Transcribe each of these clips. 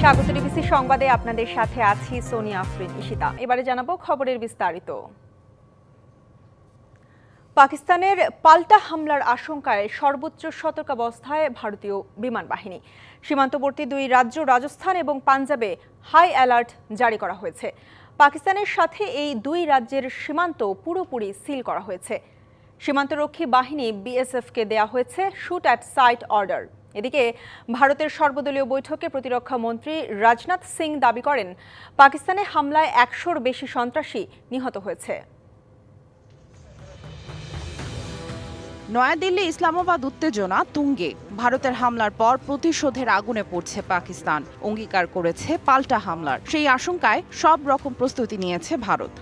স্বাগত ডিবিসি সংবাদে আপনাদের সাথে আছি সোনিয়া আফরিন ঈশিতা। এবারে জানাবো খবরের বিস্তারিত। পাকিস্তানের পাল্টা হামলার আশঙ্কায় সর্বোচ্চ সতর্কাবস্থায় ভারতীয় বিমান বাহিনী। সীমান্তবর্তী দুই রাজ্য রাজস্থান এবং পাঞ্জাবে হাই অ্যালার্ট জারি করা হয়েছে। পাকিস্তানের সাথে এই দুই রাজ্যের সীমান্ত পুরোপুরি সিল করা হয়েছে। সীমান্তরক্ষী বাহিনী বিএসএফকে দেয়া হয়েছে শুট অ্যাট সাইট অর্ডার। এদিকে ভারতের সর্বদলীয় বৈঠকে প্রতিরক্ষা মন্ত্রী রাজনাথ সিং দাবি করেন, পাকিস্তানে হামলায় ১০০-র বেশি সন্ত্রাসী নিহত হয়েছে। নয়াদিল্লি ইসলামাবাদ উত্তেজনা তুঙ্গে। ভারতের হামলার পর প্রতিশোধের আগুনে পড়ছে পাকিস্তান। অঙ্গীকার করেছে পাল্টা হামলার। সেই আশঙ্কায় সব রকম প্রস্তুতি নিয়েছে ভারত।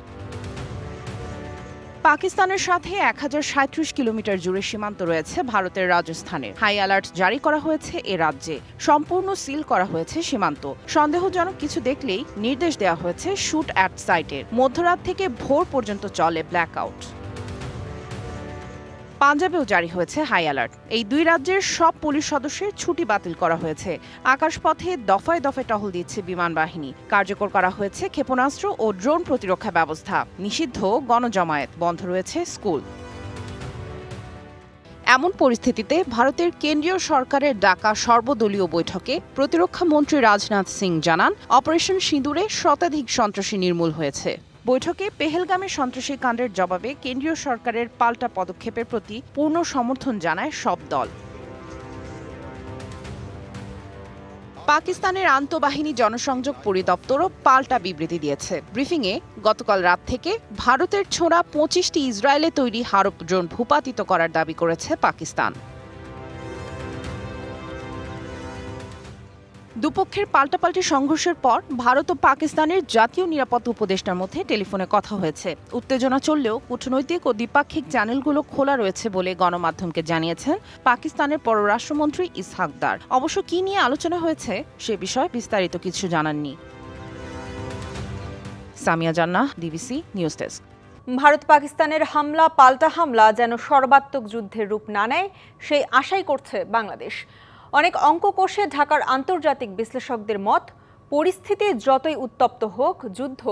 পাকিস্তানের সাথে ১০৩৭ কিলোমিটার জুড়ে সীমান্ত রয়েছে ভারতের রাজস্থানে। হাই অ্যালার্ট জারি করা হয়েছে এ রাজ্যে। সম্পূর্ণ সিল করা হয়েছে সীমান্ত। সন্দেহজনক কিছু দেখলেই নির্দেশ দেওয়া হয়েছে শুট অ্যাট সাইটের। মধ্যরাত থেকে ভোর পর্যন্ত চলে ব্ল্যাকআউট। পাঞ্জাবেও জারি হয়েছে হাই অ্যালার্ট। এই দুই রাজ্যের সব পুলিশ সদস্যের ছুটি বাতিল করা হয়েছে। আকাশপথে দফায় দফায় টহল দিচ্ছে বিমান বাহিনী। কার্যকর করা হয়েছে ক্ষেপণাস্ত্র ও ড্রোন প্রতিরক্ষা ব্যবস্থা। নিষিদ্ধ গণজমায়েত, বন্ধ রয়েছে স্কুল। এমন পরিস্থিতিতে ভারতের কেন্দ্রীয় সরকারের ডাকা সর্বদলীয় বৈঠকে প্রতিরক্ষা মন্ত্রী রাজনাথ সিং জানান, অপারেশন সিঁদুরে শতাধিক সন্ত্রাসী নির্মূল হয়েছে। বৈঠকে পেহেলগামে সন্ত্রাসী কাণ্ডের জবাবে কেন্দ্রীয় সরকারের পাল্টা পদক্ষেপের প্রতি পূর্ণ সমর্থন জানায় সব দল। পাকিস্তানের আন্তঃবাহিনী জনসংযোগ পরিদপ্তরও পাল্টা বিবৃতি দিয়েছে। ব্রিফিংয়ে গতকাল রাত থেকে ভারতের ছোড়া ২৫টি ইসরায়েলে তৈরি হারপ ড্রোন ভূপাতিত করার দাবি করেছে পাকিস্তান। দুপক্ষের পাল্টাপাল্টি সংঘর্ষের পর ভারত ও পাকিস্তানের জাতীয় নিরাপত্তা উপদেষ্টার মধ্যে টেলিফোনে কথা হয়েছে। উত্তেজনা চললেও কূটনৈতিক ও দ্বিপাক্ষিক চ্যানেলগুলো খোলা রয়েছে বলে গণমাধ্যমকে জানিয়েছেন পাকিস্তানের পররাষ্ট্রমন্ত্রী ইসহাক দার। অবশ্য কি নিয়ে আলোচনা হয়েছে সে বিষয়ে বিস্তারিত কিছু জানাননি। সামিয়া জান্নাহ, ডিবিসি নিউজ ডেস্ক। ভারত পাকিস্তানের হামলা পাল্টা হামলা যেন সর্বাত্মক যুদ্ধের রূপ না নেয়, সেই আশাই করছে বাংলাদেশ। অনেক অঙ্ক কষে ঢাকার আন্তর্জাতিক বিশ্লেষকদের মত, পরিস্থিতি যতই উত্তপ্ত হোক, যুদ্ধ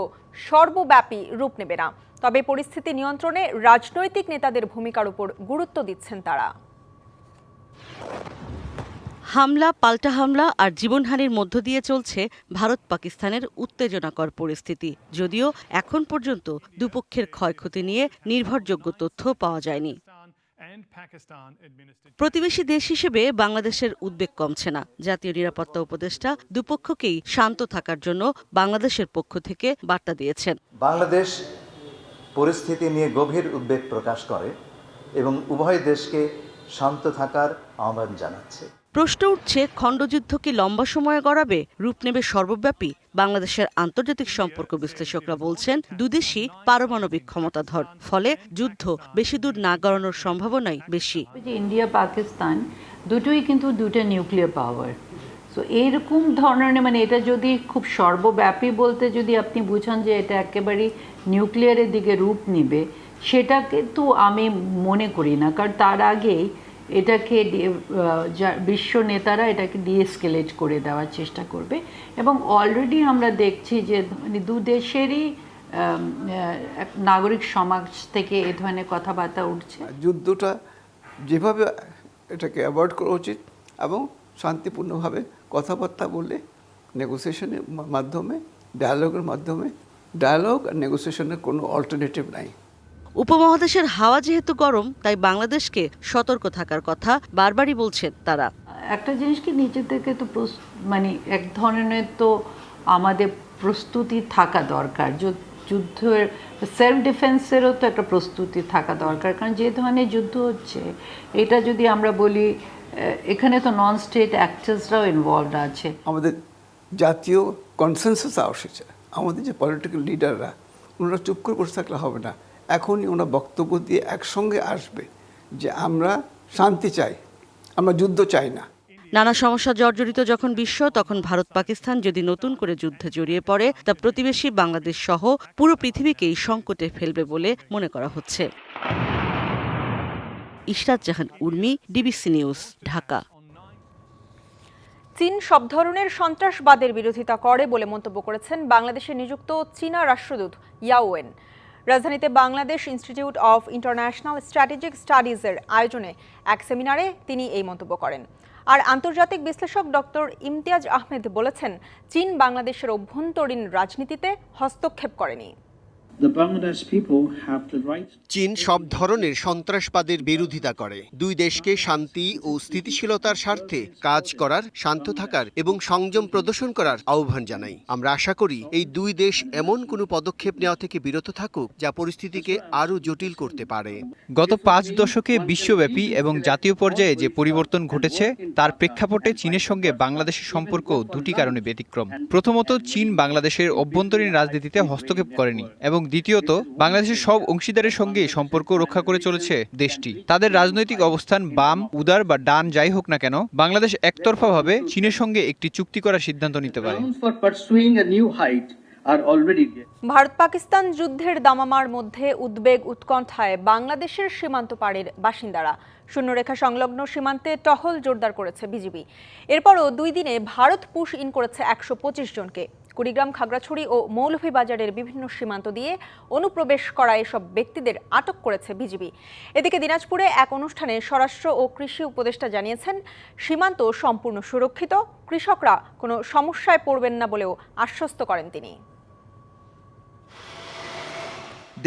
সর্বব্যাপী রূপ নেবে না। তবে পরিস্থিতি নিয়ন্ত্রণে রাজনৈতিক নেতাদের ভূমিকার উপর গুরুত্ব দিচ্ছেন তারা। হামলা পাল্টা হামলা আর জীবনহানির মধ্য দিয়ে চলছে ভারত পাকিস্তানের উত্তেজনাকর পরিস্থিতি। যদিও এখন পর্যন্ত দুপক্ষের ক্ষয়ক্ষতি নিয়ে নির্ভরযোগ্য তথ্য পাওয়া যায়নি। প্রতিবেশী দেশ হিসেবে বাংলাদেশের উদ্বেগ কমছে না। জাতীয় নিরাপত্তা উপদেষ্টা দুপক্ষকেই শান্ত থাকার জন্য বাংলাদেশের পক্ষ থেকে বার্তা দিয়েছেন। বাংলাদেশ পরিস্থিতি নিয়ে গভীর উদ্বেগ প্রকাশ করে এবং উভয় দেশকে শান্ত থাকার আহ্বান জানাচ্ছে। প্রশ্ন উঠছে, খণ্ডযুদ্ধ কি লম্বা সময়ে গড়াবে, রূপ নেবে সর্বব্যাপী? বাংলাদেশের আন্তর্জাতিক সম্পর্ক বিশ্লেষকরা বলছেন, দুদেশই পারমাণবিক ক্ষমতাধর, ফলে যুদ্ধ বেশি দূর না গড়ানোর সম্ভাবনাই বেশি। ইন্ডিয়া পাকিস্তান দুটোই কিন্তু দুটো নিউক্লিয়ার পাওয়ার। সো এইরকম ধরনের এটা যদি খুব সর্বব্যাপী বলতে যদি আপনি বুঝান যে এটা একেবারেই নিউক্লিয়ারের দিকে রূপ নেবে, সেটা কিন্তু আমি মনে করি না। কারণ তার আগেই এটাকে বিশ্ব নেতারা এটাকে ডিএসকেলেট করে দেওয়ার চেষ্টা করবে। এবং অলরেডি আমরা দেখছি যে দু দেশেরই নাগরিক সমাজ থেকে এ ধরনের কথাবার্তা উঠছে। যুদ্ধটা যেভাবে এটাকে অ্যাভয়েড করা উচিত এবং শান্তিপূর্ণভাবে কথাবার্তা বলে নেগোসিয়েশনের মাধ্যমে, ডায়ালগের মাধ্যমে, ডায়ালগ আর নেগোসিয়েশনের কোনো অল্টারনেটিভ নাই। উপমহাদেশের হাওয়া যেহেতু গরম, তাই বাংলাদেশকে সতর্ক থাকার কথা বারবারই বলছেন তারা। একটা জিনিস কি, নিজেদেরকে তো এক ধরনের তো আমাদের প্রস্তুতি থাকা দরকার। যুদ্ধের সেলফ ডিফেন্সেরও তো একটা প্রস্তুতি থাকা দরকার। কারণ যে ধরনের যুদ্ধ হচ্ছে, এটা যদি আমরা বলি, এখানে তো নন স্টেট অ্যাক্টার্সরাও ইনভলভড আছে। আমাদের জাতীয় কনসেনসাস আসছে। আমাদের যে পলিটিক্যাল লিডাররা, ওনারা চুপ করে বসে থাকলে হবে না। এখনই ওনার বক্তব্য দিয়ে একসঙ্গে আসবে যে আমরা শান্তি চাই, আমরা যুদ্ধ চাই না। নানা সমস্যা জর্জরিত যখন বিশ্ব, তখন ভারত পাকিস্তান যদি নতুন করে যুদ্ধে জড়িয়ে পড়ে, তা প্রতিবেশী বাংলাদেশ সহ পুরো পৃথিবীকেই সংকটে ফেলবে বলে মনে করা হচ্ছে। ইশরাত জাহান উর্মি, ডিবিসি নিউজ, ঢাকা। চীন সব ধরনের সন্ত্রাসবাদের বিরোধিতা করে বলে মন্তব্য করেছেন বাংলাদেশে নিযুক্ত চীনা রাষ্ট্রদূত ইয়াও ওয়েন। রাজধানীতে Bangladesh institute of international strategic স্টাডিজের আয়োজনে এক সেমিনারে তিনি এই মন্তব্য করেন। আর আন্তর্জাতিক বিশ্লেষক ডক্টর ইমতিয়াজ আহমেদ বলেছেন, চীন বাংলাদেশের অভ্যন্তরীণ রাজনীতিতে হস্তক্ষেপ করেনি। চীন সব ধরনের সন্ত্রাসবাদের বিরোধিতা করে। দুই দেশকে শান্তি ও স্থিতিশীলতার স্বার্থে কাজ করার, শান্ত থাকার এবং সংযম প্রদর্শন করার আহ্বান জানাই। আমরা আশা করি এই দুই দেশ এমন কোনো পদক্ষেপ নেওয়া থেকে বিরত থাকুক যা পরিস্থিতিকে আরও জটিল করতে পারে। গত 5 দশকে বিশ্বব্যাপী এবং জাতীয় পর্যায়ে যে পরিবর্তন ঘটেছে তার প্রেক্ষাপটে চীনের সঙ্গে বাংলাদেশের সম্পর্ক দুটি কারণে ব্যতিক্রম। প্রথমত, চীন বাংলাদেশের অভ্যন্তরীণ রাজনীতিতে হস্তক্ষেপ করেনি এবং দ্বিতীয়ত, বাংলাদেশের সব অংশীদারের সঙ্গে সম্পর্ক রক্ষা করে চলেছে দেশটি। তাদের রাজনৈতিক অবস্থান বাম, উদার বা ডান যাই হোক না কেন, বাংলাদেশ একতরফাভাবে চীনের সঙ্গে একটি চুক্তি করার সিদ্ধান্ত নিতে পারে। ভারত পাকিস্তান যুদ্ধের দামামার মধ্যে উদ্বেগ উৎকণ্ঠায় বাংলাদেশের সীমান্ত পাড়ের বাসিন্দারা। শূন্যরেখা সংলগ্ন সীমান্তে টহল জোরদার করেছে বিজিবি। এরপরও 2 দিনে ভারত পুশ ইন করেছে 125 জনকে। কুড়িগ্রাম, খাগড়াছড়ি ও মৌলভীবাজারের বিভিন্ন সীমান্ত দিয়ে অনুপ্রবেশ করা এসব ব্যক্তিদের আটক করেছে বিজিবি। এদিকে দিনাজপুরে এক অনুষ্ঠানে স্বরাষ্ট্র ও কৃষি উপদেষ্টা জানিয়েছেন, সীমান্ত সম্পূর্ণ সুরক্ষিত, কৃষকরা কোনো সমস্যায় পড়বেন না বলেও আশ্বস্ত করেন তিনি।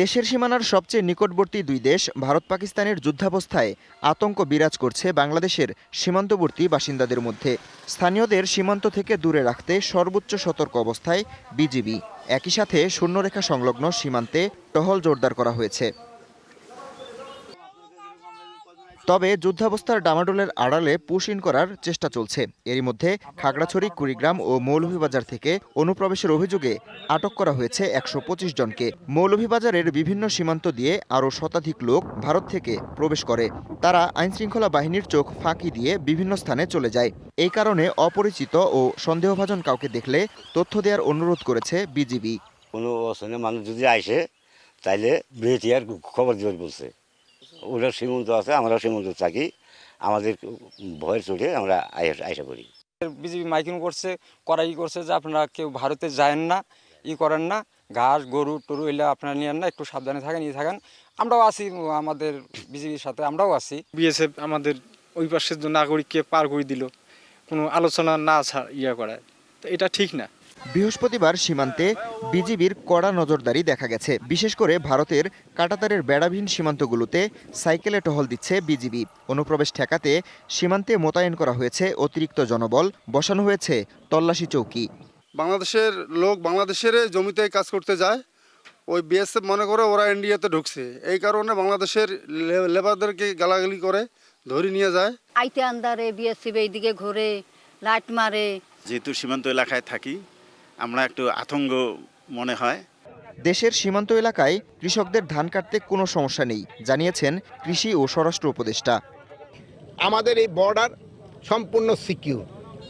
দেশের সীমানার সবচেয়ে নিকটবর্তী দুই দেশ ভারত পাকিস্তানের যুদ্ধাবস্থায় আতঙ্ক বিরাজ করছে বাংলাদেশের সীমান্তবর্তী বাসিন্দাদের মধ্যে। স্থানীয়দের সীমান্ত থেকে দূরে রাখতে সর্বোচ্চ সতর্ক অবস্থায় বিজিবি। একই সাথে শূন্যরেখা সংলগ্ন সীমান্তে টহল জোরদার করা হয়েছে। তবে যুদ্ধাবস্থার ডামাডোলের আড়ালে পুশ ইন করার চেষ্টা চলছে। এরই মধ্যে খাগড়াছড়ি, কুড়িগ্রাম ও মৌলভীবাজার থেকে অনুপ্রবেশের অভিযোগে আটক করা হয়েছে 125 জনকে। মৌলভীবাজারের বিভিন্ন সীমান্ত দিয়ে আরও শতাধিক লোক ভারত থেকে প্রবেশ করে। তারা আইনশৃঙ্খলা বাহিনীর চোখ ফাঁকি দিয়ে বিভিন্ন স্থানে চলে যায়। এই কারণে অপরিচিত ও সন্দেহভাজন কাউকে দেখলে তথ্য দেওয়ার অনুরোধ করেছে বিজিবি। কোনো অচেনা মানুষ যদি আসে তাইলে ব্রিটিয়ার খবর দিতে বলছে। ওরা সীমান্ত আছে, আমরা সীমান্ত থাকি, আমাদের ভয়ের চোটে আমরা আশা করি। বিজিবি মাইকিং করছে, করাই করছে যে আপনারা কেউ ভারতে যায়েন না, করেন না, ঘাস গরু টরু এলে আপনারা নিয়েন না, একটু সাবধানে থাকেন, থাকেন। আমরাও আছি, আমাদের বিজিবির সাথে আমরাও আছি। বিএসএফ আমাদের ওই পাশের নাগরিককে পার করে দিল, কোনো আলোচনা না করায়, তো এটা ঠিক না। বৃহস্পতিবার সীমান্তে বিজিবির কড়া নজরদারি দেখা গেছে। বিশেষ করে ভারতের কাঁটাতারের বেড়াবিহীন সীমান্তগুলোতে সাইকেলে টহল দিচ্ছে বিজিবি। অনুপ্রবেশ ঠেকাতে সীমান্তে মোতায়েন করা হয়েছে অতিরিক্ত জনবল, বসানো হয়েছে তল্লাশি চৌকি। বাংলাদেশের লোক বাংলাদেশের জমিতে কাজ করতে যায়, ওই বিএসএফ মনে করে ওরা ইন্ডিয়াতে ঢুকছে, এই কারণে বাংলাদেশের লেবারদেরকে গালাগালি করে ধরে নিয়ে যায়। আইতে আন্দারে বিএসএফ এইদিকে ঘুরে লাইট মারে। যেহেতু সীমান্ত এলাকায় থাকি, আমরা একটু আতঙ্ক মনে হয়। দেশের সীমান্ত এলাকায় কৃষকদের ধান কাটতে কোনো সমস্যা নেই, জানিয়েছেন কৃষি ও স্বরাষ্ট্র উপদেষ্টা। আমাদের এই বর্ডার সম্পূর্ণ সিকিউর,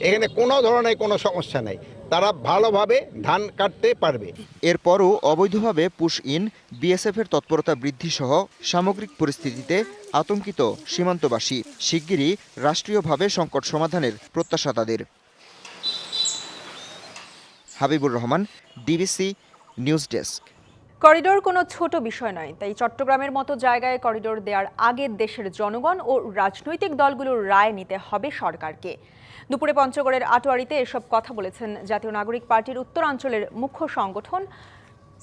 এখানে কোনো ধরনের কোনো সমস্যা নেই, তারা ভালোভাবে ধান কাটতে পারবে। এরপরও অবৈধভাবে পুশ ইন, বিএসএফের তৎপরতা বৃদ্ধি সহ সামগ্রিক পরিস্থিতিতে আতঙ্কিত সীমান্তবাসী। শিগগিরই রাষ্ট্রীয়ভাবে সংকট সমাধানের প্রত্যাশা তাদের। Habibur Rahman, DBC news desk. Corridor কোনো ছোট বিষয় নয়, তাই চট্টগ্রামের মতো জায়গায় করিডোর দেওয়ার আগে দেশের জনগণ ও রাজনৈতিক দলগুলোর রায় নিতে হবে সরকারকে। দুপুরে পঞ্চগড়ের আটোয়ারিতে এসব কথা বলেছেন জাতীয় নাগরিক পার্টির উত্তরাঞ্চলের মুখ্য সংগঠন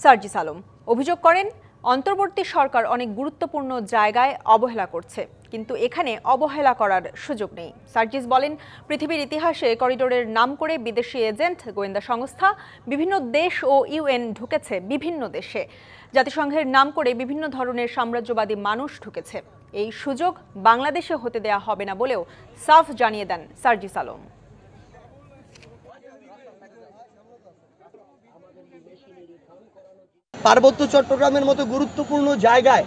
সার্জিস আলম। অভিযোগ করেন, অন্তর্বর্তী সরকার অনেক গুরুত্বপূর্ণ জায়গায় অবহেলা করছে, কিন্তু এখানে অবহেলা করার সুযোগ নেই। সার্জিস বলেন, পৃথিবীর ইতিহাসে করিডোরের নাম করে বিদেশি এজেন্ট, গোয়েন্দা সংস্থা, বিভিন্ন দেশ ও ইউএন ঢুকেছে বিভিন্ন দেশে। জাতিসংঘের নাম করে বিভিন্ন ধরনের সাম্রাজ্যবাদী মানুষ ঢুকেছে। এই সুযোগ বাংলাদেশে হতে দেয়া হবে না বলেও সাফ জানিয়ে দেন সার্জিস আলম। পার্বত্য চট্টগ্রামের মতো গুরুত্বপূর্ণ জায়গায়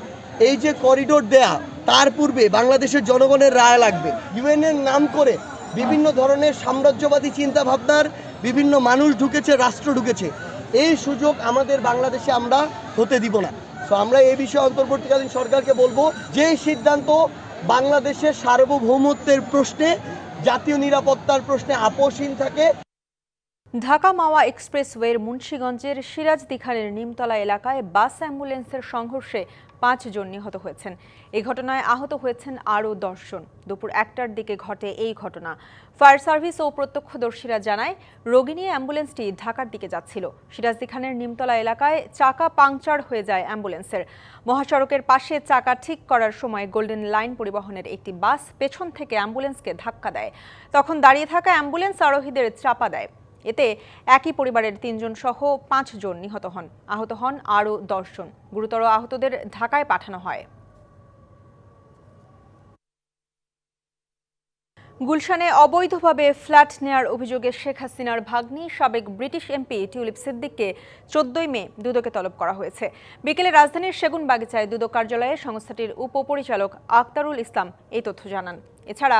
এই যে করিডোর দেয়া, তার পূর্বে বাংলাদেশের জনগণের রায় লাগবে। ইউএনের নাম করে বিভিন্ন ধরনের সাম্রাজ্যবাদী চিন্তা ভাবনার বিভিন্ন মানুষ ঢুকেছে, রাষ্ট্র ঢুকেছে। এই সুযোগ আমাদের বাংলাদেশে আমরা হতে দিব না। তো আমরা এই বিষয়ে অন্তর্বর্তীকালীন সরকারকে বলবো, যে সিদ্ধান্ত বাংলাদেশের সার্বভৌমত্বের প্রশ্নে জাতীয় নিরাপত্তার প্রশ্নে আপোষহীন থাকে। ঢাকা মাওয়া এক্সপ্রেসওয়ের মুন্সিগঞ্জের সিরাজদি খানের নিমতলা এলাকায় বাস অ্যাম্বুলেন্সের সংঘর্ষে 5 জন নিহত হয়েছেন। এই ঘটনায় আহত হয়েছেন আরও 10 জন। দুপুর 1টার দিকে ঘটে এই ঘটনা। ফায়ার সার্ভিস ও প্রত্যক্ষদর্শীরা জানায়, রোগী নিয়ে অ্যাম্বুলেন্সটি ঢাকার দিকে যাচ্ছিল। সিরাজদি খানের নিমতলা এলাকায় চাকা পাংচার হয়ে যায় অ্যাম্বুলেন্সের। মহাসড়কের পাশে চাকা ঠিক করার সময় গোল্ডেন লাইন পরিবহনের একটি বাস পেছন থেকে অ্যাম্বুলেন্সকে ধাক্কা দেয়। তখন দাঁড়িয়ে থাকা অ্যাম্বুলেন্স আরোহীদের চাপা দেয়। এতে একই পরিবারের 3 জন সহ 5 জন নিহত হন। আহত হন আরও 10 জন। গুরুতর আহতদের ঢাকায় পাঠানো হয়। গুলশানে অবৈধভাবে ফ্ল্যাট নেয়ার অভিযোগে শেখ হাসিনার ভাগ্নি সাবেক ব্রিটিশ এমপি টিউলিপ সিদ্দিককে 14 মে দুদকে তলব করা হয়েছে। বিকেলে রাজধানীর সেগুনবাগিচায় দুদক কার্যালয়ে সংস্থাটির উপপরিচালক আক্তারুল ইসলাম এই তথ্য জানান। এছাড়া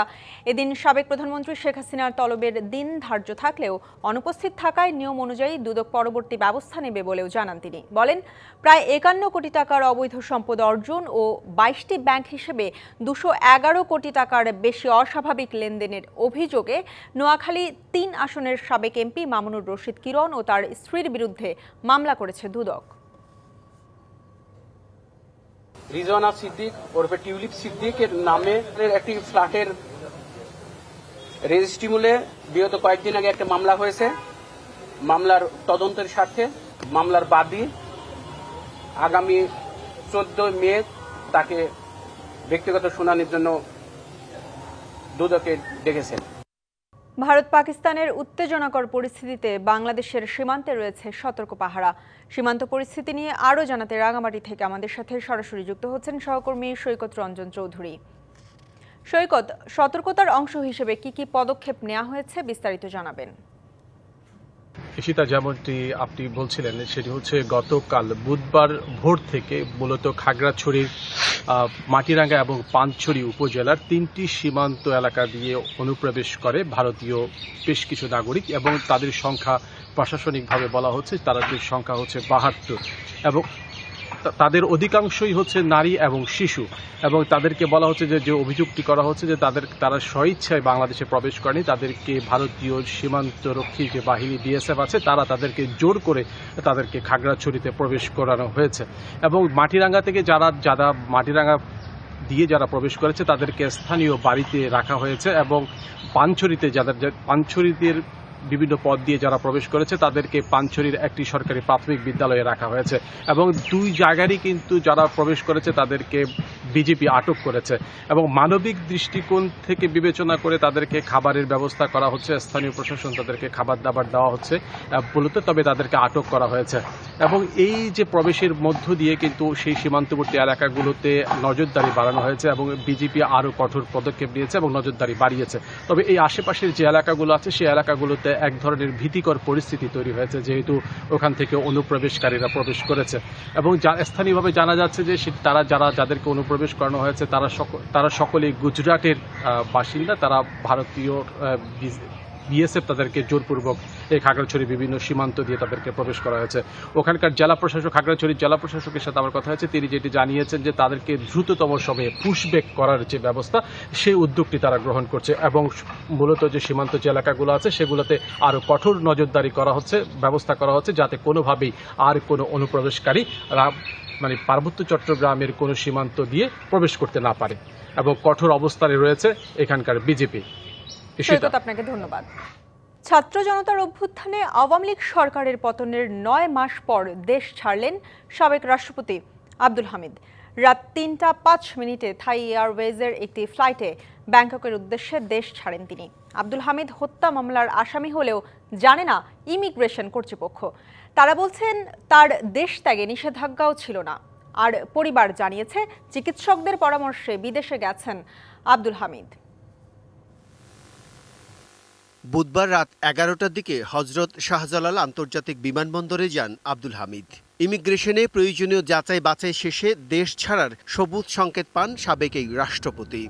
এদিন সাবেক প্রধানমন্ত্রী শেখ হাসিনার তলবের দিন ধার্য থাকলেও অনুপস্থিত থাকায় নিয়ম অনুযায়ী দুদক পরবর্তী ব্যবস্থা নেবে বলেও জানান তিনি। বলেন, প্রায় 51 কোটি টাকার অবৈধ সম্পদ অর্জন ও 22টি ব্যাংক হিসেবে 211 কোটি টাকার বেশি অস্বাভাবিক লেনদেনের অভিযোগে নোয়াখালী 3 আসনের সাবেক এমপি মামুনুর রশিদ কিরণ ও তার স্ত্রীর বিরুদ্ধে মামলা করেছে দুদক। রিজওয়ানা সিদ্দিক ওরফে টিউলিপ সিদ্দিকের নামে একটি ফ্ল্যাটের রেজিস্ট্রি মূলে বিগত কয়েকদিন আগে একটা মামলা হয়েছে। মামলার তদন্তের স্বার্থে মামলার বাদী আগামী 14 মে তাকে ব্যক্তিগত শুনানির জন্য দুদকে ডেকেছেন। ভারত পাকিস্তানের উত্তেজনাকর পরিস্থিতিতে বাংলাদেশের সীমান্তে রয়েছে সতর্ক পাহারা। সীমান্ত পরিস্থিতি নিয়ে আরও জানাতে রাঙামাটি থেকে আমাদের সাথে সরাসরি যুক্ত হচ্ছেন সহকর্মী সৈকত রঞ্জন চৌধুরী। সৈকত, সতর্কতার অংশ হিসেবে কি কি পদক্ষেপ নেওয়া হয়েছে বিস্তারিত জানাবেন। ঈশিতা, যেমনটি আপনি বলছিলেন সেটি হচ্ছে গতকাল বুধবার ভোর থেকে মূলত খাগড়াছড়ির মাটিরাঙ্গা এবং পানছড়ি উপজেলার 3টি সীমান্ত এলাকা দিয়ে অনুপ্রবেশ করে ভারতীয় বেশ কিছু নাগরিক এবং তাদের সংখ্যা প্রশাসনিকভাবে বলা হচ্ছে তাদের সংখ্যা হচ্ছে 72 এবং তাদের অধিকাংশই হচ্ছে নারী এবং শিশু এবং তাদেরকে বলা হচ্ছে যে অভিযোগটি করা হচ্ছে যে তারা স্বইচ্ছায় বাংলাদেশে প্রবেশ করেনি, তাদেরকে ভারতীয় সীমান্তরক্ষী যে বাহিনী বিএসএফ আছে তারা তাদেরকে জোর করে তাদেরকে খাগড়াছড়িতে প্রবেশ করানো হয়েছে এবং মাটিরাঙ্গা থেকে যারা মাটিরাঙ্গা দিয়ে যারা প্রবেশ করেছে তাদেরকে স্থানীয় বাড়িতে রাখা হয়েছে এবং পানছড়িতে বিভিন্ন পথ দিয়ে যারা প্রবেশ করেছে তাদেরকে পানছড়ির একটি সরকারি প্রাথমিক বিদ্যালয়ে রাখা হয়েছে এবং 2 জায়গারই কিন্তু যারা প্রবেশ করেছে তাদেরকে বিজেপি আটক করেছে এবং মানবিক দৃষ্টিকোণ থেকে বিবেচনা করে তাদেরকে খাবারের ব্যবস্থা করা হচ্ছে। স্থানীয় প্রশাসন তাদেরকে খাবার দাবার দেওয়া হচ্ছে বলতে, তবে তাদেরকে আটক করা হয়েছে এবং এই যে প্রবেশের মধ্য দিয়ে কিন্তু সেই সীমান্তবর্তী এলাকাগুলোতে নজরদারি বাড়ানো হয়েছে এবং বিজেপি আরও কঠোর পদক্ষেপ নিয়েছে এবং নজরদারি বাড়িয়েছে। তবে এই আশেপাশের যে এলাকাগুলো আছে সেই এলাকাগুলোতে এক ধরনের ভীতিকর পরিস্থিতি তৈরি হয়েছে যেহেতু ওখান থেকে অনুপ্রবেশকারীরা প্রবেশ করেছে এবং স্থানীয়ভাবে জানা যাচ্ছে যে যাদেরকে অনুপ্রবেশ করানো হয়েছে তারা সকলেই গুজরাটের বাসিন্দা। তারা ভারতীয় বিএসএফ তাদেরকে জোরপূর্বক এই খাগড়াছড়ি বিভিন্ন সীমান্ত দিয়ে তাদেরকে প্রবেশ করা হয়েছে। ওখানকার জেলা প্রশাসক, খাগড়াছড়ির জেলা প্রশাসকের সাথে আমার কথা হয়েছে, তিনি যেটি জানিয়েছেন যে তাদেরকে দ্রুততম সময়ে পুশব্যাক করার যে ব্যবস্থা সেই উদ্যোগটি তারা গ্রহণ করছে এবং মূলত যে সীমান্ত যে এলাকাগুলো আছে সেগুলোতে আরও কঠোর নজরদারি করা হচ্ছে, ব্যবস্থা করা হচ্ছে যাতে কোনোভাবেই আর কোনো অনুপ্রবেশকারী মানে পার্বত্য চট্টগ্রামের কোনো সীমান্ত দিয়ে প্রবেশ করতে না পারে এবং কঠোর অবস্থানে রয়েছে এখানকার বিজেপি। আপনাকে ধন্যবাদ। ছাত্র জনতার অভ্যুত্থানে আওয়ামী লীগ সরকারের পতনের 9 মাস পর দেশ ছাড়লেন সাবেক রাষ্ট্রপতি আব্দুল হামিদ। রাত 3:05 থাই এয়ারওয়েজের একটি ফ্লাইটে ব্যাংককের উদ্দেশ্যে দেশ ছাড়েন তিনি। আব্দুল হামিদ হত্যা মামলার আসামি হলেও জানে না ইমিগ্রেশন কর্তৃপক্ষ। তারা বলছেন তার দেশ ত্যাগে নিষেধাজ্ঞাও ছিল না। আর পরিবার জানিয়েছে চিকিৎসকদের পরামর্শে বিদেশে গেছেন আব্দুল হামিদ। বুধবার রাত 11টার দিকে হজরত শাহজালাল আন্তর্জাতিক বিমানবন্দরে যান আব্দুল হামিদ। ইমিগ্রেশনে প্রয়োজনীয় যাচাই বাছাই শেষে দেশ ছাড়ার সবুজ সংকেত পান সাবেক এই রাষ্ট্রপতি।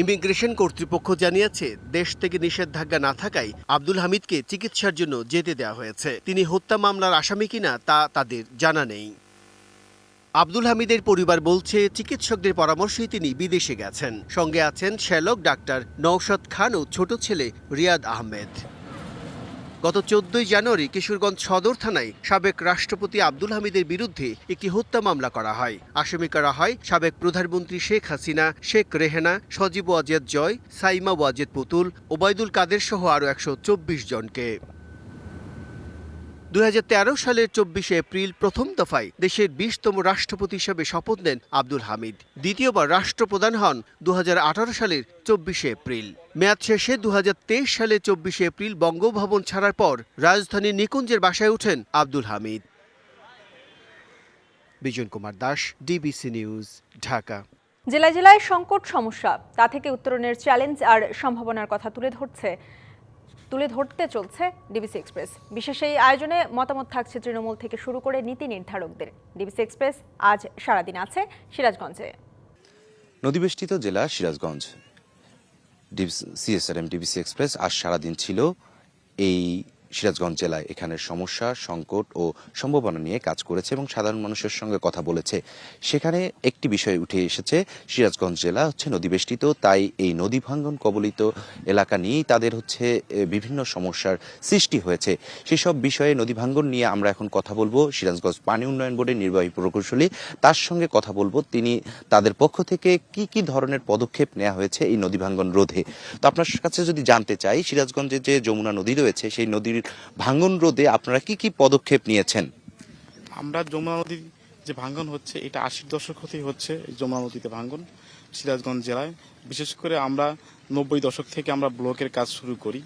ইমিগ্রেশন কর্তৃপক্ষ জানিয়েছে দেশ থেকে নিষেধাজ্ঞা না থাকায় আব্দুল হামিদকে চিকিৎসার জন্য যেতে দেওয়া হয়েছে। তিনি হত্যা মামলার আসামি কিনা তা তাদের জানা নেই। আব্দুল হামিদের পরিবার বলছে চিকিৎসকদের পরামর্শেই তিনি বিদেশে গেছেন। সঙ্গে আছেন শ্যালক ডাক্তার নওশাদ খান ও ছোট ছেলে রিয়াদ আহমেদ। গত 14 জানুয়ারি কিশোরগঞ্জ সদর থানায় সাবেক রাষ্ট্রপতি আব্দুল হামিদের বিরুদ্ধে একটি হত্যা মামলা করা হয়। আসামি করা হয় সাবেক প্রধানমন্ত্রী শেখ হাসিনা, শেখ রেহানা, সজীব ওয়াজেদ জয়, সাইমা ওয়াজেদ পুতুল, ওবায়দুল কাদের সহ আরও 124 জনকে। 2013 সালের 24 এপ্রিল প্রথম দফায় দেশের 20তম রাষ্ট্রপতি হিসেবে শপথ নেন আব্দুল হামিদ। দ্বিতীয়বার রাষ্ট্রপ্রধান হন 2018 সালের 24 এপ্রিল। মেয়াদ শেষে 2023 সালের 24 এপ্রিল বঙ্গভবন ছাড়ার পর রাজধানীর নিকুঞ্জের বাসায় ওঠেন আব্দুল হামিদ। Bijan Kumar Das, DBC news, Dhaka. জেলায় জেলায় সংকট সমস্যা, তা থেকে উত্তরণের চ্যালেঞ্জ আর সম্ভাবনার কথা তুলে ধরতে চলছে ডিবিসি এক্সপ্রেস। বিশেষ এই আয়োজনে মতামত থাকছে তৃণমূল থেকে শুরু করে নীতি নির্ধারকদের। ডিবিসি এক্সপ্রেস আজ সারাদিন আছে সিরাজগঞ্জে। নদীবেষ্টিত জেলা সিরাজগঞ্জ। সিএসআরএম ডিবিসি এক্সপ্রেস আজ সারাদিন ছিল এই সিরাজগঞ্জ জেলায়। এখানের সমস্যা, সংকট ও সম্ভাবনা নিয়ে কাজ করেছে এবং সাধারণ মানুষের সঙ্গে কথা বলেছে। সেখানে একটি বিষয় উঠে এসেছে, সিরাজগঞ্জ জেলা হচ্ছে নদীবেষ্টিত, তাই এই নদী ভাঙ্গন কবলিত এলাকা নিয়েই তাদের হচ্ছে বিভিন্ন সমস্যার সৃষ্টি হয়েছে। সেসব বিষয়ে নদী ভাঙ্গন নিয়ে আমরা এখন কথা বলবো সিরাজগঞ্জ পানি উন্নয়ন বোর্ডের নির্বাহী প্রকৌশলী, তার সঙ্গে কথা বলবো তিনি তাদের পক্ষ থেকে কি কি ধরনের পদক্ষেপ নেওয়া হয়েছে এই নদী ভাঙ্গন রোধে। তো আপনার কাছে যদি জানতে চাই, সিরাজগঞ্জে যে যমুনা নদী রয়েছে সেই নদীর ভাঙ্গন রোধে আপনারা কি কি পদক্ষেপ নিয়েছেন? আমরা যমুনা নদীর যে ভাঙ্গন হচ্ছে এটা 80 দশক হতেই হচ্ছে। যমুনা নদীতে ভাঙ্গন সিরাজগঞ্জ জেলায় বিশেষ করে আমরা 90 দশক থেকে আমরা ব্লকের কাজ শুরু করি।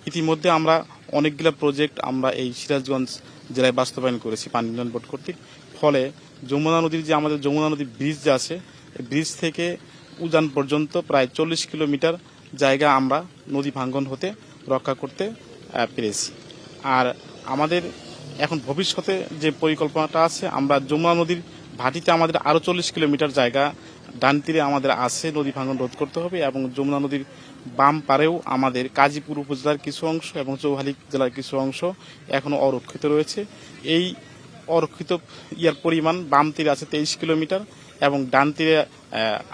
ইতিমধ্যে আমরা অনেকগুলো প্রজেক্ট আমরা এই সিরাজগঞ্জ জেলায় বাস্তবায়ন করেছি পানি উন্নয়ন বোর্ড কর্তৃক। ফলে যমুনা নদীর যে আমাদের যমুনা নদীর ব্রিজ যে আছে, ব্রিজ থেকে উজান পর্যন্ত প্রায় 40 কিলোমিটার জায়গা আমরা নদী ভাঙ্গন হতে রক্ষা করতে পেরেছি। আর আমাদের এখন ভবিষ্যতে যে পরিকল্পনাটা আছে, আমরা যমুনা নদীর ভাটিতে আমাদের আরও 40 কিলোমিটার জায়গা ডান তীরে আমাদের আছে নদী ভাঙ্গন রোধ করতে হবে এবং যমুনা নদীর বাম পারেও আমাদের কাজীপুর উপজেলার কিছু অংশ এবং চৌহালি জেলার কিছু অংশ এখনও অরক্ষিত রয়েছে। এই অরক্ষিত পরিমাণ বাম তীরে আছে 23 কিলোমিটার এবং ডান তীরে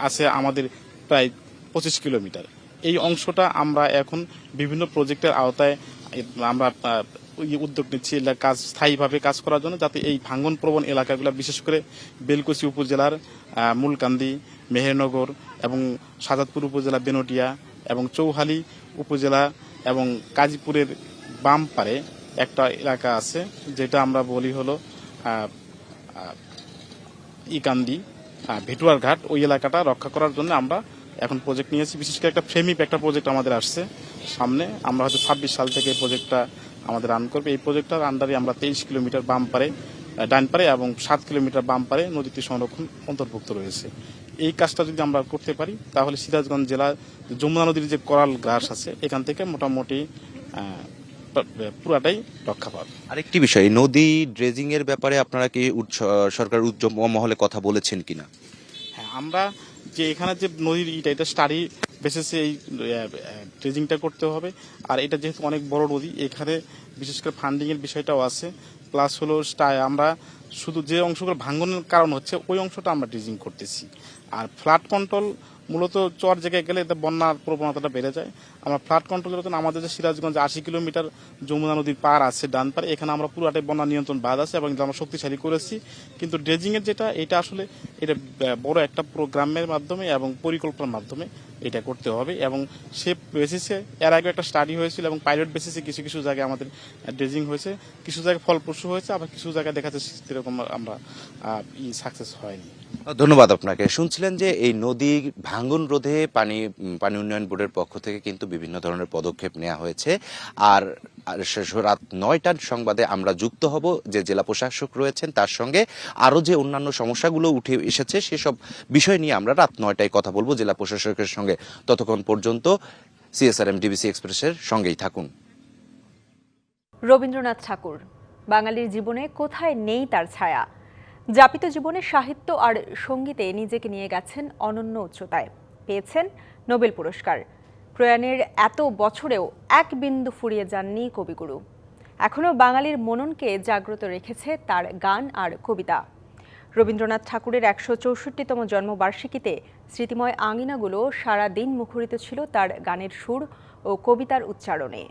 আছে আমাদের প্রায় 25 কিলোমিটার। এই অংশটা আমরা এখন বিভিন্ন প্রজেক্টের আওতায় আমরা উদ্যোগ নিচ্ছি কাজ স্থায়ীভাবে কাজ করার জন্য, যাতে এই ভাঙ্গন প্রবণ এলাকাগুলো বিশেষ করে বেলকুচি উপজেলার মূলকান্দি, মেহেরনগর এবং সাজাদপুর উপজেলা বেনটিয়া এবং চৌহালি উপজেলা এবং কাজীপুরের বাম পারে একটা এলাকা আছে যেটা আমরা বলি হলো ইকান্দি ভেটুয়ার ঘাট। ওই এলাকাটা রক্ষা করার জন্য আমরা এখন প্রজেক্ট নিয়েছি। বিশেষ করে একটা ফ্রেমিপ একটা প্রজেক্ট আমাদের আসছে সামনে, আমরা হয়তো 26 সাল থেকে এই প্রজেক্টটা আমাদের রান করবে। এই প্রজেক্টটার আন্ডারে আমরা 23 কিলোমিটার বাম পারে ডান পারে এবং 7 কিলোমিটার বাম পারে নদীটি সংরক্ষণ অন্তর্ভুক্ত রয়েছে। এই কাজটা যদি আমরা করতে পারি তাহলে সিরাজগঞ্জ জেলার যমুনা নদীর যে কোরাল গ্রাস আছে এখান থেকে মোটামুটি পুরাটাই রক্ষা পাবে। আরেকটি বিষয়, নদী ড্রেজিং এর ব্যাপারে আপনারা কি সরকার উচ্চ মহলে কথা বলেছেন কিনা? হ্যাঁ, আমরা যে এখানে যে নদীর এটা স্টাডি বেসিসে এই ড্রেজিংটা করতে হবে। আর এটা যেহেতু অনেক বড় নদী, এখানে বিশেষ করে ফান্ডিং এর বিষয়টাও আছে। প্লাস হলো আমরা শুধু যে অংশগুলো ভাঙ্গনের কারণ হচ্ছে ওই অংশটা আমরা ড্রেজিং করতেছি। আর ফ্লাড কন্ট্রোল মূলত চর জায়গায় গেলে এতে বন্যার প্রবণতাটা বেড়ে যায়। আমরা ফ্লাড কন্ট্রোলের জন্য আমাদের যে সিরাজগঞ্জ 80 কিলোমিটার যমুনা নদীর পার আছে ডান পারে, এখানে আমরা পুরাটাই বন্যা নিয়ন্ত্রণ বাঁধ আছে এবং আমরা শক্তিশালী করেছি। কিন্তু ড্রেজিংয়ের যেটা এটা আসলে এটা বড় একটা প্রোগ্রামের মাধ্যমে এবং পরিকল্পনার মাধ্যমে এটা করতে হবে এবং সে বেসিসে এর আগে একটা স্টাডি হয়েছিল এবং পাইলট বেসিসে কিছু কিছু জায়গায় আমাদের ড্রেজিং হয়েছে, কিছু জায়গায় ফলপ্রসূ হয়েছে, আবার কিছু জায়গায় দেখা যাচ্ছে সেরকম আমরা সাকসেস হয়নি। ধন্যবাদ আপনাকে। শুনছিলেন যে এই নদী ভাঙ্গন রোধে পানি উন্নয়ন বোর্ডের পক্ষ থেকে কিন্তু বিভিন্ন ধরনের পদক্ষেপ নেওয়া হয়েছে। আর রাত 9টার সংবাদে আমরা যুক্ত হব যে জেলা প্রশাসক রয়েছেন তার সঙ্গে আরো যে অন্যান্য সমস্যাগুলো উঠে এসেছে সেসব বিষয় নিয়ে আমরা রাত 9টায় কথা বলবো জেলা প্রশাসকের সঙ্গে। ততক্ষণ পর্যন্ত সিএসআরএম ডিবিসি এক্সপ্রেসের সঙ্গেই থাকুন। রবীন্দ্রনাথ ঠাকুর, বাঙালির জীবনে কোথায় নেই তার ছায়া। যাপিত জীবনে সাহিত্য আর সঙ্গীতে নিজেকে নিয়ে গেছেন অনন্য উচ্চতায়, পেয়েছেন নোবেল পুরস্কার। প্রয়াণের এত বছরেও এক বিন্দু ফুরিয়ে যাননি কবিগুরু। এখনও বাঙালির মননকে জাগ্রত রেখেছে তার গান আর কবিতা। রবীন্দ্রনাথ ঠাকুরের 164তম জন্মবার্ষিকীতে স্মৃতিময় আঙিনাগুলো সারা দিন মুখরিত ছিল তার গানের সুর ও কবিতার উচ্চারণে।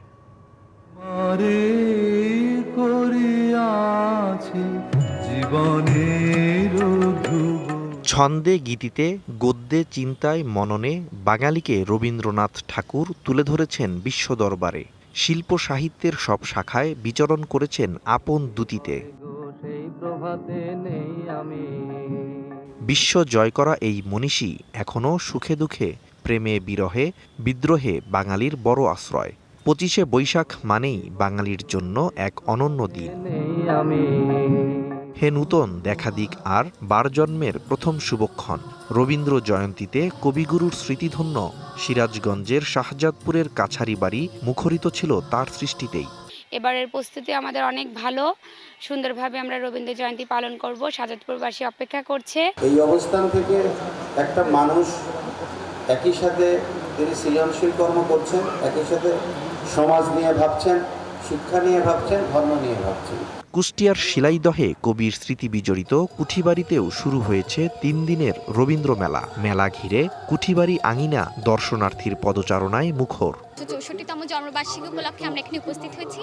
ছন্দে, গীতিতে, গদ্যে, চিন্তায়, মননে বাঙালিকে রবীন্দ্রনাথ ঠাকুর তুলে ধরেছেন বিশ্ব দরবারে। শিল্প সাহিত্যের সব শাখায় বিচরণ করেছেন আপন দুতিতে। বিশ্ব জয় করা এই মনীষী এখনও সুখে দুঃখে, প্রেমে বিরহে, বিদ্রোহে বাঙালির বড় আশ্রয়। 25শে বৈশাখ মানেই বাঙালির জন্য এক অনন্য দিন। হে নূতন দেখা দিক আর 12 জন্মের প্রথম শুভক্ষণ। রবীন্দ্র জয়ন্তীতে কবিগুরুর স্মৃতিধন্য সিরাজগঞ্জের শাহজাদপুরের কাছারি বাড়ি মুখরিত ছিল তার সৃষ্টিতেই। এবারের প্রস্তুতি আমাদের অনেক ভালো, সুন্দরভাবে আমরা রবীন্দ্র জয়ন্তী পালন করব। শাহজাদপুরবাসী অপেক্ষা করছে। এই অবস্থান থেকে একটা মানুষ একই সাথে তিনি সৃজনশীল কর্ম করছেন, একই সাথে সমাজ নিয়ে ভাবছেন, শিক্ষা নিয়ে ভাবছেন, ধর্ম নিয়ে ভাবছেন। কুষ্টিয়ার শিলাইদহে কবির স্মৃতি বিজড়িত কুঠিবাড়িতেও শুরু হয়েছে 3 দিনের রবীন্দ্র মেলা। মেলা ঘিরে কুঠিবাড়ি আঙিনা দর্শনার্থীর পদচারণায় মুখর। 64তম জন্মবার্ষিকী উপলক্ষে আমরা এখানে উপস্থিত হয়েছি।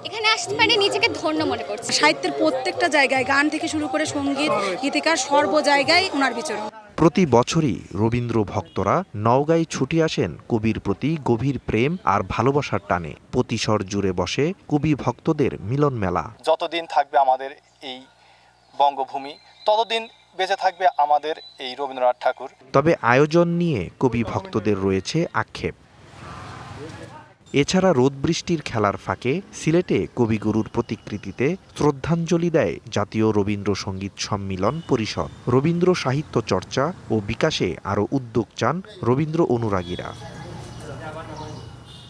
এখানে আসতে পারে নিজেকে ধন্য মনে করছি। সাহিত্যের প্রত্যেকটা জায়গায়, গান থেকে শুরু করে সঙ্গীত, গীতিকার, সর্ব জায়গায় ওনার বিচরণ। প্রতি বছরই রবীন্দ্র ভক্তরা নওগাঁয় ছুটে আসেন কবির প্রতি গভীর প্রেম আর ভালোবাসার টানে। প্রতিশর জুড়ে বসে কবি ভক্তদের মিলন মেলা। যতদিন থাকবে আমাদের এই বঙ্গভূমি, ততদিন বেঁচে থাকবে আমাদের এই রবীন্দ্রনাথ ঠাকুর। তবে আয়োজন নিয়ে কবি ভক্তদের রয়েছে আক্ষেপ। এছাড়া রোদ বৃষ্টির খেলার ফাঁকে সিলেটে কবিগুরুর প্রতিকৃতিতে শ্রদ্ধাঞ্জলি দেয় জাতীয় রবীন্দ্র সঙ্গীত সম্মিলন পরিষদ। রবীন্দ্র সাহিত্য চর্চা ও বিকাশে আরও উদ্যোগ চান রবীন্দ্র অনুরাগীরা।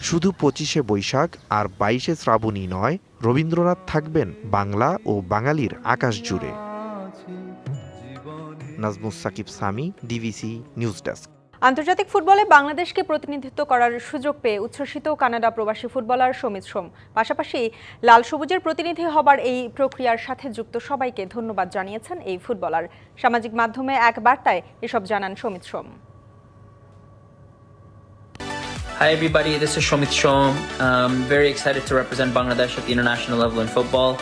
শুধু 25শে বৈশাখ আর 22শে শ্রাবণী নয়, রবীন্দ্রনাথ থাকবেন বাংলা ও বাঙালির আকাশ জুড়ে। Nazmus Sakib Sami, DVC news desk. আন্তর্জাতিক ফুটবলে বাংলাদেশকে প্রতিনিধিত্ব করার সুযোগ পেয়ে উচ্ছ্বসিত কানাডা প্রবাসী ফুটবলার সমিত সোম। পাশাপাশি লাল সবুজের প্রতিনিধি হবার এই প্রক্রিয়ার সাথে যুক্ত সবাইকে ধন্যবাদ জানিয়েছেন এই ফুটবলার। সামাজিক মাধ্যমে এক বার্তায় এসব জানান সমিত সোম। Hi everybody, this is Shomit Shom. Very excited to represent Bangladesh at the international level in football.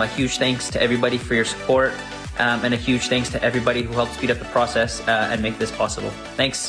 A huge thanks to everybody for your support. And a huge thanks to everybody who helped speed up the process and make this possible. Thanks.